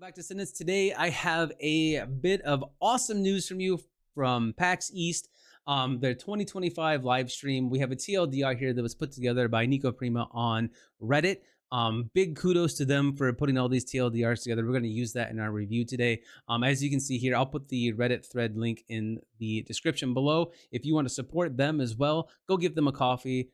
Back to Descendants. Today I have a bit of awesome news from you from PAX East, their 2025 live stream. We have a TLDR here that was put together by Nico Prima on Reddit. Big kudos to them for putting all these TLDRs together. We're going to use that in our review today. As you can see here, I'll put the Reddit thread link in the description below. If you want to support them as well, go give them a coffee.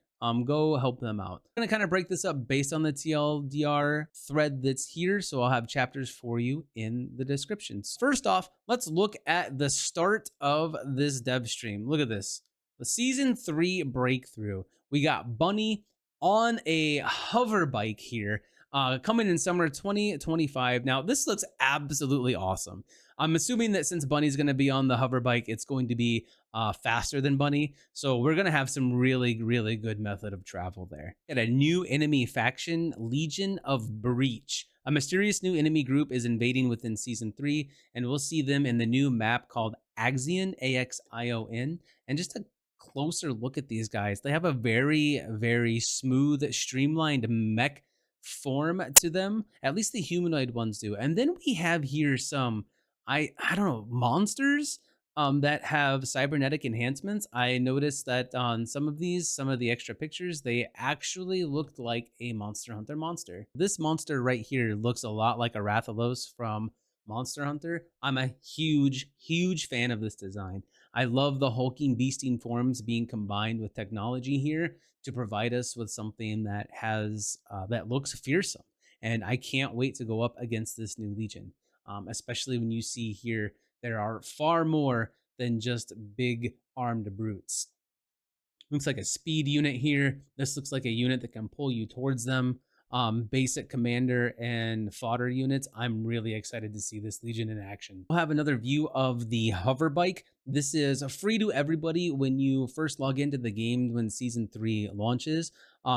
Go help them out. I'm going to kind of break this up based on the TLDR thread that's here, so I'll have chapters for you in the descriptions. First off, let's look at the start of this dev stream. Look at this. The Season 3 breakthrough. We got Bunny on a hover bike here, coming in summer 2025. Now, this looks absolutely awesome. I'm assuming that since Bunny's going to be on the hover bike, it's going to be faster than Bunny. So we're going to have some really, really good method of travel there. At a new enemy faction, Legion of Breach. A mysterious new enemy group is invading within Season 3, and we'll see them in the new map called Axiom, A-X-I-O-N. And just a closer look at these guys. They have a very, very smooth, streamlined mech form to them. At least the humanoid ones do. And then we have here some, I don't know, monsters that have cybernetic enhancements. I noticed that on some of the extra pictures, they actually looked like a Monster Hunter monster. This monster right here looks a lot like a Rathalos from Monster Hunter. I'm a huge, huge fan of this design. I love the hulking, beasting forms being combined with technology here to provide us with something that has that looks fearsome. And I can't wait to go up against this new Legion, especially when you see here there are far more than just big armed brutes. Looks like a speed unit here. This looks like a unit that can pull you towards them. Basic commander and fodder units. I'm really excited to see this Legion in action. We'll have another view of the hover bike. This is free to everybody when you first log into the game when Season 3 launches.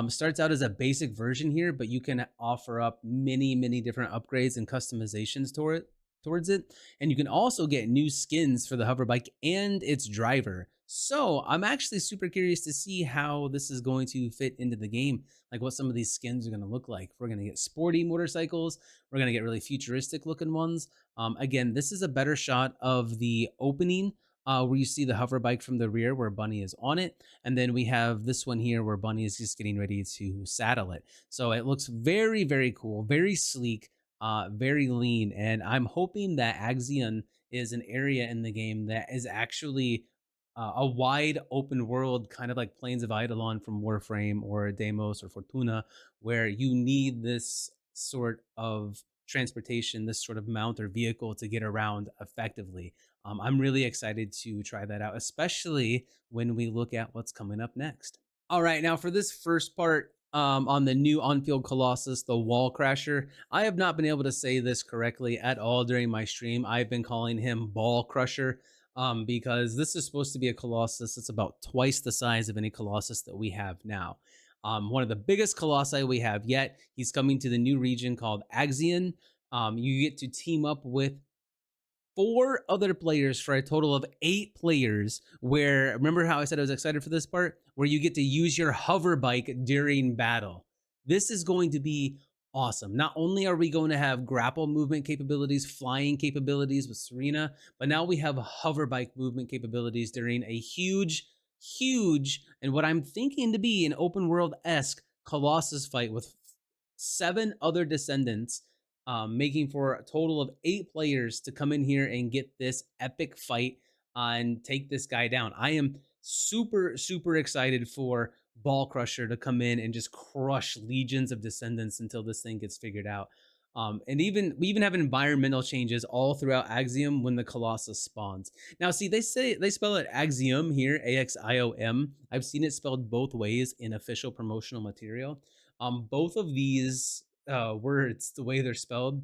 Starts out as a basic version here, but you can offer up many, many different upgrades and customizations towards it. And you can also get new skins for the hover bike and its driver. So I'm actually super curious to see how this is going to fit into the game, like what some of these skins are going to look like. We're going to get sporty motorcycles. We're going to get really futuristic looking ones. Again, this is a better shot of the opening where you see the hover bike from the rear where Bunny is on it. And then we have this one here where Bunny is just getting ready to saddle it. So it looks very, very cool, very sleek. Very lean, and I'm hoping that Axiom is an area in the game that is actually a wide open world, kind of like Plains of Eidolon from Warframe or Deimos or Fortuna, where you need this sort of transportation, this sort of mount or vehicle to get around effectively. I'm really excited to try that out, especially when we look at what's coming up next. All right, now for this first part, on the new on-field Colossus, the Wall Crasher. I have not been able to say this correctly at all during my stream. I've been calling him Ball Crusher because this is supposed to be a Colossus that's about twice the size of any Colossus that we have now. One of the biggest Colossi we have yet. He's coming to the new region called Axiom. You get to team up with 4 other players for a total of 8 players, where, remember how I said I was excited for this part? Where you get to use your hover bike during battle. This is going to be awesome. Not only are we going to have grapple movement capabilities, flying capabilities with Serena, but now we have hover bike movement capabilities during a huge, and what I'm thinking to be an open world-esque Colossus fight with 7 other Descendants, making for a total of 8 players to come in here and get this epic fight and take this guy down. I am super, super excited for Ball Crusher to come in and just crush legions of Descendants until this thing gets figured out. And we even have environmental changes all throughout Axiom when the Colossus spawns. Now, see, they spell it Axiom here, A-X-I-O-M. I've seen it spelled both ways in official promotional material. Both of these words, the way they're spelled,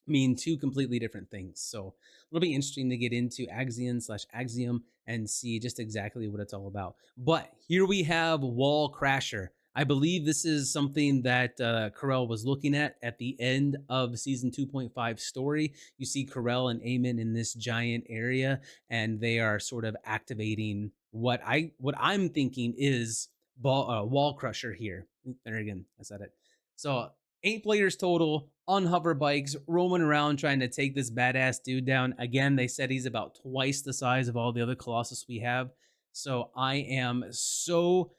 mean 2 completely different things. So it'll be interesting to get into Axiom and see just exactly what it's all about. But here we have Wall Crasher. I believe this is something that Corel was looking at the end of Season 2.5 story. You see Corel and Eamon in this giant area, and they are sort of activating what I'm thinking is Wall Crusher here. There again, I said it. So 8 players total. on hover bikes, roaming around trying to take this badass dude down. Again, they said he's about twice the size of all the other Colossus we have. So I am so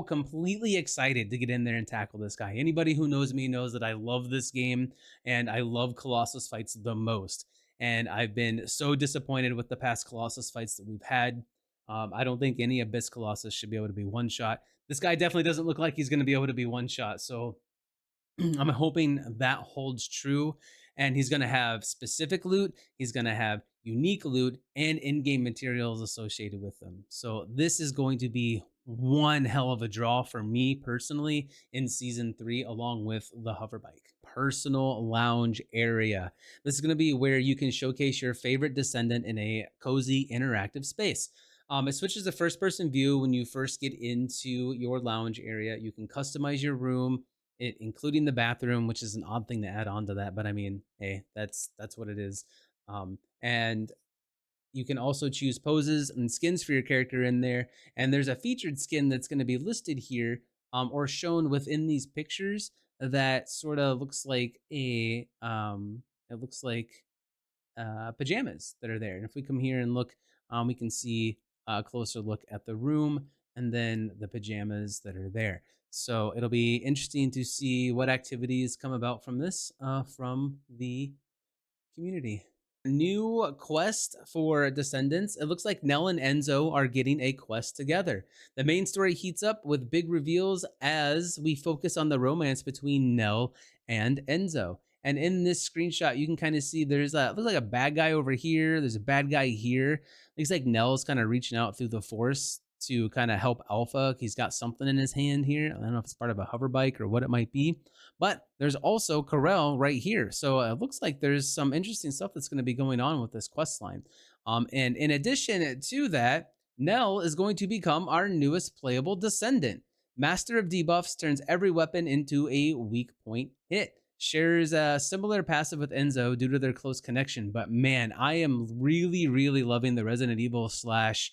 completely excited to get in there and tackle this guy. Anybody who knows me knows that I love this game and I love Colossus fights the most. And I've been so disappointed with the past Colossus fights that we've had. I don't think any Abyss Colossus should be able to be one shot. This guy definitely doesn't look like he's going to be able to be one shot. So I'm hoping that holds true. And he's going to have specific loot, he's going to have unique loot, and in game materials associated with them. So, this is going to be one hell of a draw for me personally in season 3, along with the hoverbike. Personal lounge area. This is going to be where you can showcase your favorite Descendant in a cozy, interactive space. It switches to first person view when you first get into your lounge area. You can customize your room, including the bathroom, which is an odd thing to add on to that, but I mean, hey, that's what it is. And you can also choose poses and skins for your character in there. And there's a featured skin that's going to be listed here, or shown within these pictures that sort of looks like it looks like pajamas that are there. And if we come here and look, we can see a closer look at the room and then the pajamas that are there. So it'll be interesting to see what activities come about from this, from the community. New quest for Descendants. It looks like Nell and Enzo are getting a quest together. The main story heats up with big reveals as we focus on the romance between Nell and Enzo. And in this screenshot, you can kind of see there's looks like a bad guy over here. There's a bad guy here. Looks like Nell's kind of reaching out through the force to kind of help Alpha. He's got something in his hand here. I don't know if it's part of a hover bike or what it might be. But there's also Corel right here. So it looks like there's some interesting stuff that's going to be going on with this quest line. And in addition to that, Nell is going to become our newest playable Descendant. Master of debuffs turns every weapon into a weak point hit. Shares a similar passive with Enzo due to their close connection. But man, I am really loving the Resident Evil slash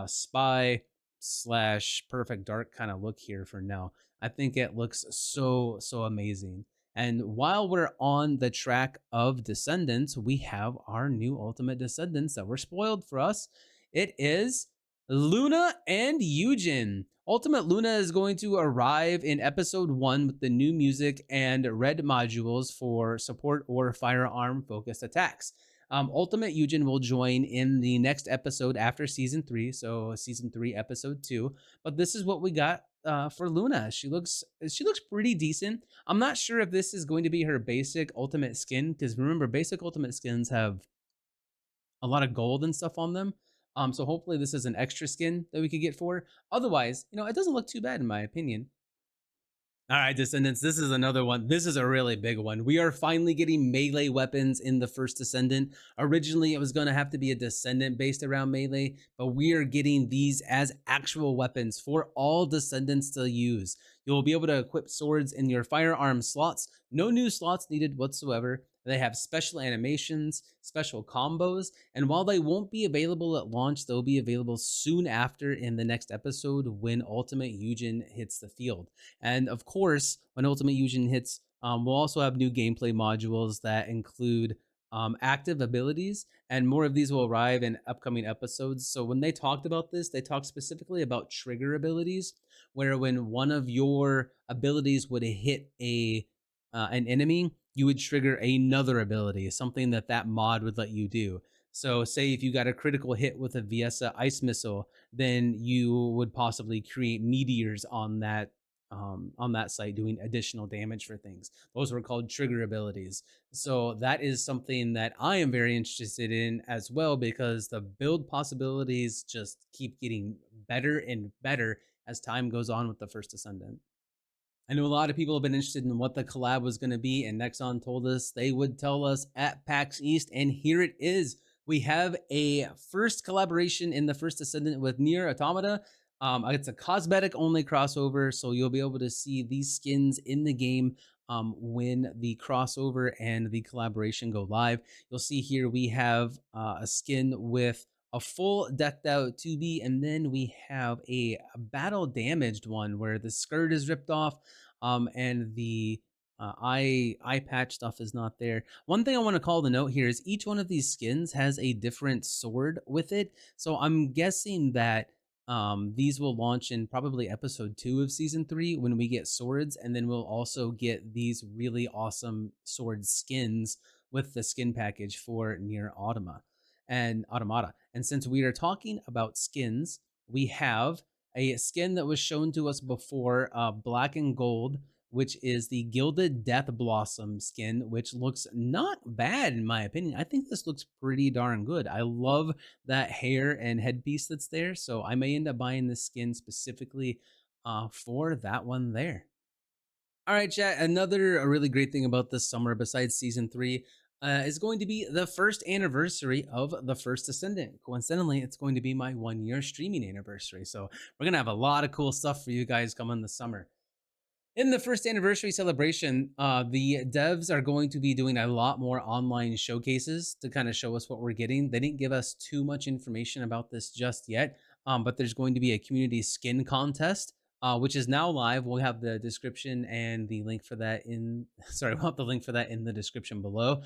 spy slash perfect dark kind of look here for Nell. I think it looks so amazing. And while we're on the track of Descendants, we have our new Ultimate Descendants that were spoiled for us. It is Luna and Yujin. Ultimate Luna is going to arrive in episode 1 with the new music and red modules for support or firearm focused attacks. Ultimate Yujin will join in the next episode after season 3, so season 3, episode 2. But this is what we got for Luna. She looks pretty decent. I'm not sure if this is going to be her basic ultimate skin, because remember, basic ultimate skins have a lot of gold and stuff on them. So hopefully this is an extra skin that we could get for her. Otherwise, it doesn't look too bad in my opinion. All right, Descendants, this is another one. This is a really big one. We are finally getting melee weapons in the first Descendant. Originally, it was going to have to be a Descendant based around melee, but we are getting these as actual weapons for all Descendants to use. You'll be able to equip swords in your firearm slots. No new slots needed whatsoever. They have special animations, special combos, and while they won't be available at launch, they'll be available soon after in the next episode when Ultimate Yujin hits the field. And of course, when Ultimate Yujin hits, we'll also have new gameplay modules that include active abilities, and more of these will arrive in upcoming episodes. So when they talked about this, they talked specifically about trigger abilities, where when one of your abilities would hit an enemy, you would trigger another ability, something that mod would let you do. So say if you got a critical hit with a Viesa ice missile, then you would possibly create meteors on that site doing additional damage for things. Those were called trigger abilities. So that is something that I am very interested in as well, because the build possibilities just keep getting better and better as time goes on with the first Descendant. I know a lot of people have been interested in what the collab was going to be, and Nexon told us they would tell us at PAX East, and here it is. We have a first collaboration in the first Descendant with Nier Automata. It's a cosmetic only crossover, so you'll be able to see these skins in the game when the crossover and the collaboration go live. You'll see here we have a skin with a full decked out 2B, and then we have a battle damaged one where the skirt is ripped off, and the eye patch stuff is not there. One thing I want to call the note here is each one of these skins has a different sword with it. So I'm guessing that these will launch in probably episode 2 of season 3 when we get swords, and then we'll also get these really awesome sword skins with the skin package for Nier Automata. And since we are talking about skins, we have a skin that was shown to us before, black and gold, which is the Gilded Death Blossom skin, which looks not bad in my opinion. I think this looks pretty darn good. I love that hair and headpiece that's there, so I may end up buying this skin specifically for that one there. All right, chat. Another really great thing about this summer, besides season 3, is going to be the first anniversary of the first Descendant. Coincidentally, it's going to be my 1 year streaming anniversary. So we're gonna have a lot of cool stuff for you guys coming this summer. In the first anniversary celebration, the devs are going to be doing a lot more online showcases to kind of show us what we're getting. They didn't give us too much information about this just yet, but there's going to be a community skin contest, which is now live. We'll have the description and the link for that in. Sorry, we'll have the link for that in the description below,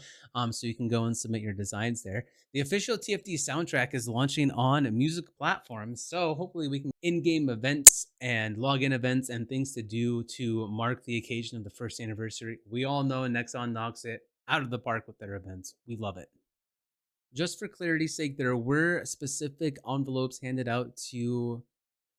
so you can go and submit your designs there. The official TFT soundtrack is launching on music platforms, so hopefully we can in-game events and login events and things to do to mark the occasion of the first anniversary. We all know Nexon knocks it out of the park with their events. We love it. Just for clarity's sake, there were specific envelopes handed out to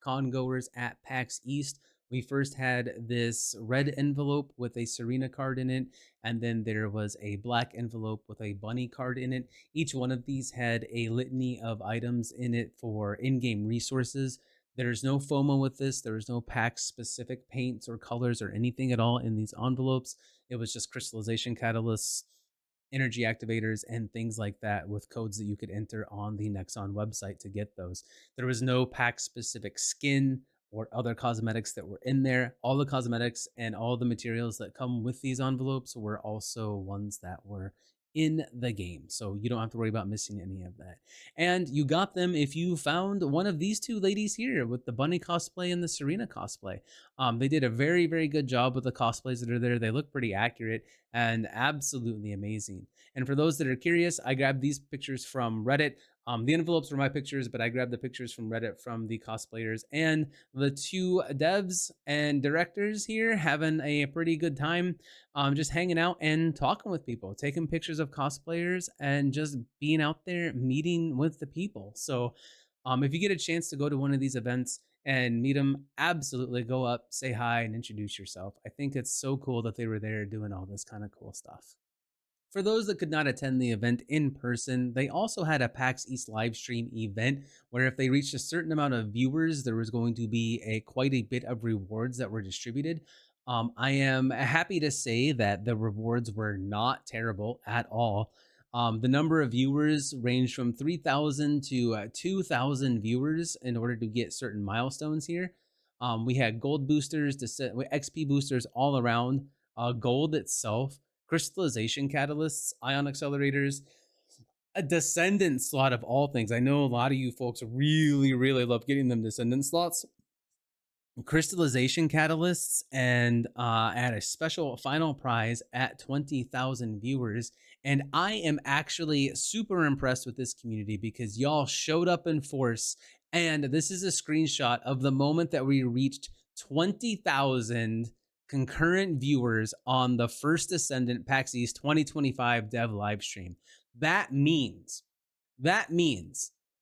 con goers at PAX East. We first had this red envelope with a Serena card in it, and then there was a black envelope with a bunny card in it. Each one of these had a litany of items in it for in-game resources. There's no FOMO with this. There was no PAX specific paints or colors or anything at all in these envelopes. It was just crystallization catalysts, energy activators, and things like that with codes that you could enter on the Nexon website to get those. There was no pack specific skin or other cosmetics that were in there. All the cosmetics and all the materials that come with these envelopes were also ones that were in the game. So you don't have to worry about missing any of that. And you got them if you found one of these two ladies here with the bunny cosplay and the Serena cosplay. They did a very, very good job with the cosplays that are there. They look pretty accurate and absolutely amazing. And for those that are curious, I grabbed these pictures from Reddit. The envelopes were my pictures, but I grabbed the pictures from Reddit from the cosplayers and the two devs and directors here having a pretty good time, just hanging out and talking with people, taking pictures of cosplayers and just being out there meeting with the people. So if you get a chance to go to one of these events and meet them, absolutely go up, say hi, and introduce yourself. I think it's so cool that they were there doing all this kind of cool stuff. For those that could not attend the event in person, they also had a PAX East live stream event where if they reached a certain amount of viewers, there was going to be quite a bit of rewards that were distributed. I am happy to say that the rewards were not terrible at all. The number of viewers ranged from 3,000 to 2,000 viewers in order to get certain milestones here. We had gold boosters, XP boosters all around, gold itself, crystallization catalysts, ion accelerators, a Descendant slot of all things. I know a lot of you folks really, really love getting them Descendant slots. Crystallization catalysts, and at a special final prize at 20,000 viewers. And I am actually super impressed with this community because y'all showed up in force. And this is a screenshot of the moment that we reached 20,000 concurrent viewers on the first Descendant PAX East 2025 dev live stream. That means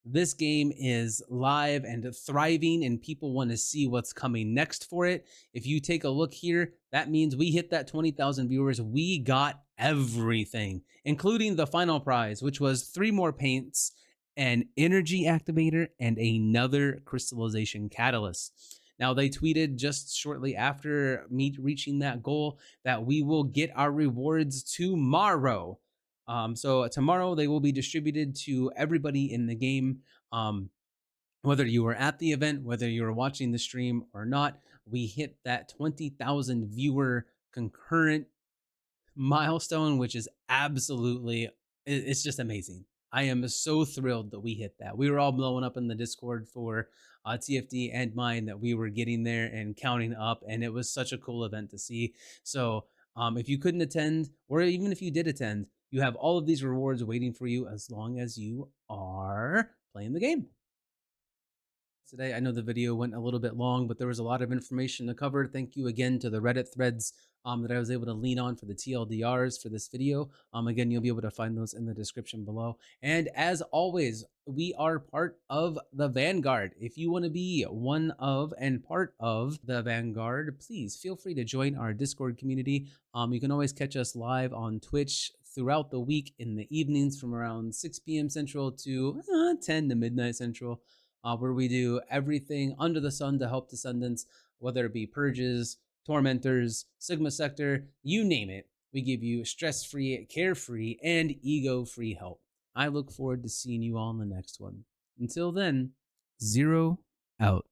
this game is live and thriving and people want to see what's coming next for it. If you take a look here, that means we hit that 20,000 viewers. We got everything, including the final prize, which was 3 more paints, an energy activator, and another crystallization catalyst. Now, they tweeted just shortly after me reaching that goal that we will get our rewards tomorrow. So tomorrow they will be distributed to everybody in the game. Whether you were at the event, whether you were watching the stream or not, we hit that 20,000 viewer concurrent milestone, which is absolutely, it's just amazing. I am so thrilled that we hit that. We were all blowing up in the Discord for TFD and mine that we were getting there and counting up, and it was such a cool event to see. So If you couldn't attend, or even if you did attend, you have all of these rewards waiting for you as long as you are playing the game. Today, I know the video went a little bit long, but there was a lot of information to cover. Thank you again to the Reddit threads that I was able to lean on for the TLDRs for this video. Again, you'll be able to find those in the description below. And as always, we are part of the Vanguard. If you want to be one of and part of the Vanguard, please feel free to join our Discord community. You can always catch us live on Twitch throughout the week in the evenings from around 6 p.m. Central to 10 to midnight Central. Where we do everything under the sun to help Descendants, whether it be purges, tormentors, Sigma Sector, you name it. We give you stress-free, carefree, and ego-free help. I look forward to seeing you all in the next one. Until then, 0 out.